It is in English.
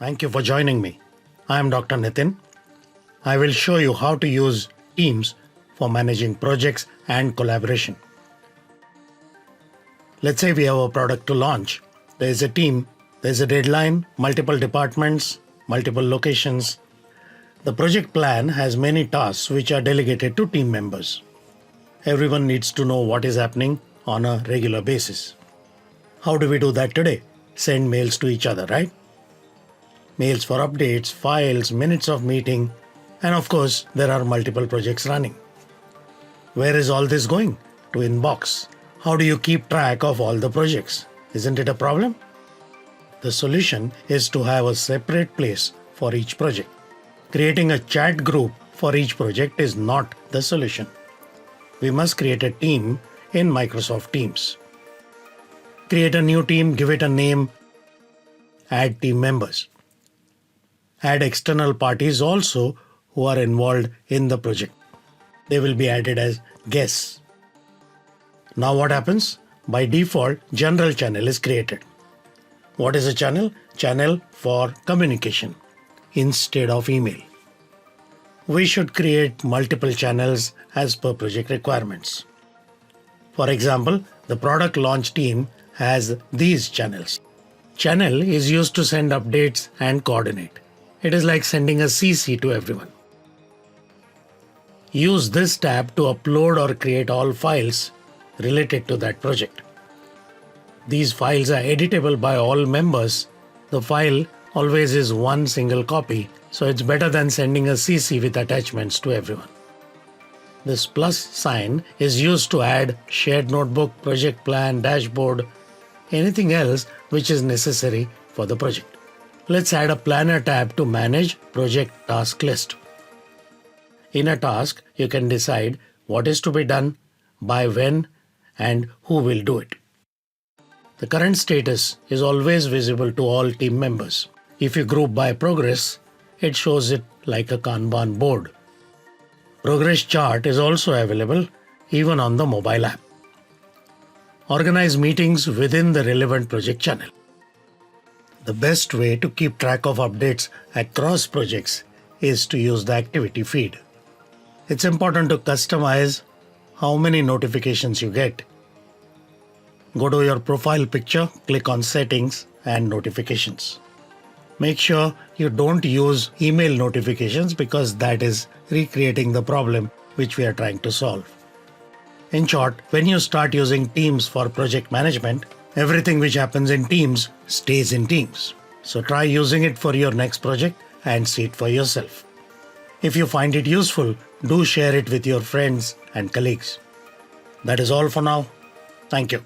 Thank you for joining me. I am Dr. Nitin. I will show you how to use Teams for managing projects and collaboration. Let's say we have a product to launch. There is a team, there is a deadline, multiple departments, multiple locations. The project plan has many tasks which are delegated to team members. Everyone needs to know what is happening on a regular basis. How do we do that today? Send mails to each other, right? Mails for updates, files, minutes of meeting, and of course, there are multiple projects running. Where is all this going? To inbox. How do you keep track of all the projects? Isn't it a problem? The solution is to have a separate place for each project. Creating a chat group for each project is not the solution. We must create a team in Microsoft Teams. Create a new team, give it a name, add team members. Add external parties also who are involved in the project. They will be added as guests. Now what happens? By default, general channel is created. What is a channel? Channel for communication instead of email. We should create multiple channels as per project requirements. For example, the product launch team has these channels. Channel is used to send updates and coordinate. It is like sending a CC to everyone. Use this tab to upload or create all files related to that project. These files are editable by all members. The file always is one single copy, so it's better than sending a CC with attachments to everyone. This plus sign is used to add shared notebook, project plan, dashboard, anything else which is necessary for the project. Let's add a planner tab to manage project task list. In a task, you can decide what is to be done, by when, and who will do it. The current status is always visible to all team members. If you group by progress, it shows it like a Kanban board. Progress chart is also available even on the mobile app. Organize meetings within the relevant project channel. The best way to keep track of updates across projects is to use the activity feed. It's important to customize how many notifications you get. Go to your profile picture, click on Settings and Notifications. Make sure you don't use email notifications because that is recreating the problem which we are trying to solve. In short, when you start using Teams for project management, everything which happens in Teams stays in Teams. So try using it for your next project and see it for yourself. If you find it useful, do share it with your friends and colleagues. That is all for now. Thank you.